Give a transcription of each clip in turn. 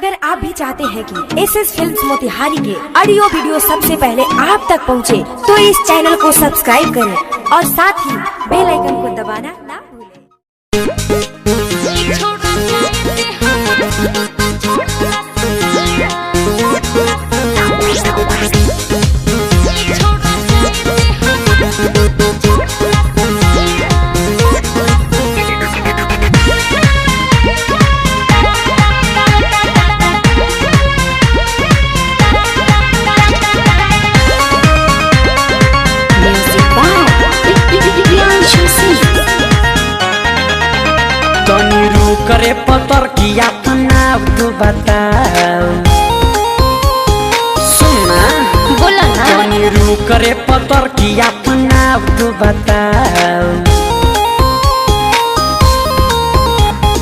अगर आप भी चाहते हैं कि SS फिल्म्स मोतिहारी के ऑडियो वीडियो सबसे पहले आप तक पहुंचे, तो इस चैनल को सब्सक्राइब करें और साथ ही बेल आइकन को दबाना ना भूलें। करे पतर किया तनाव तू बताओ, सुनना बोला ना। तनी रू करे पतर किया तनाव तू बताओ,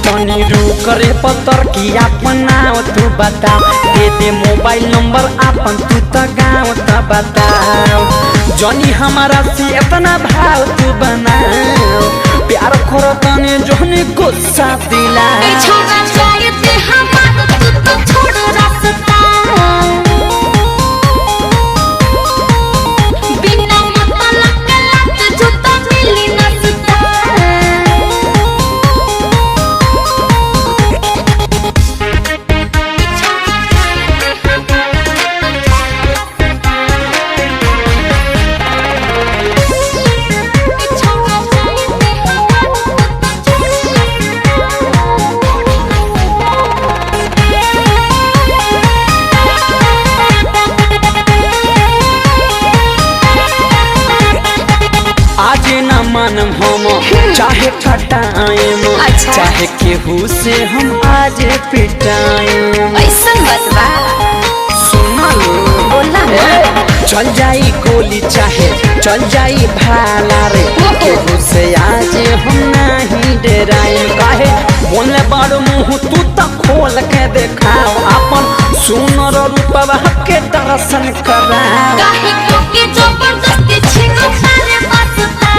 तनी रू करे पतर किया तनाव तू बताओ। दे दे मोबाइल नंबर आपन तू तो गाँव तो बताओ। जनी हमारा से इतना भाव तू बनाओ, प्यार करो तने जोने गुस्सा दिला। छोड़ा जाए ते हमारा तू तो छोड़ रास्ता, बिना मतलब के लत जो तो मिली नसता। आज न मानम हम चाहे ठटाएम, अच्छा। चाहे केहू से हम आज पिटाएम। ऐसन बतवा सुना लो बोला ना। चल जाई गोली चाहे चल जाई भाला रे, केहू से आज हम नहीं डराएम। काहे बोले बड़ मुँह तू तो खोल के देखाओ, अपन सुनर रूपवा के दर्शन कराओ। काहे के जबरदस्ती छिनो सारे बसता,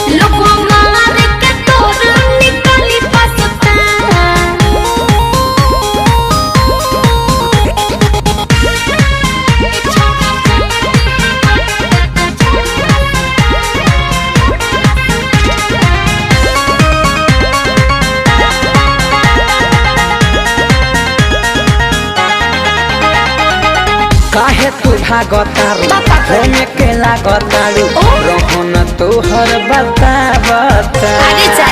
लोगों मारे के तोर निकली बसता। काहे तू भागतारू होने के लागतारू, रोहन तोहर बतावता। अरे जा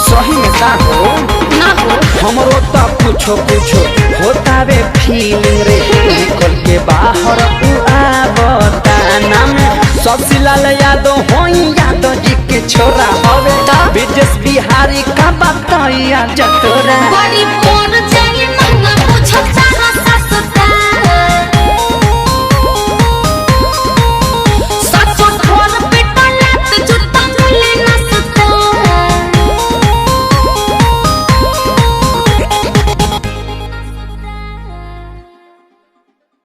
सही में का हो ना हो हमरो तो कुछो कुछो होता वे फीलिंग रे, निकल के बाहर तू आवता। नाम शशिलाल यादव हो, यादव जी के छोरा हवे, विदेश बिहारी का बताइया जतोरा। बड़ी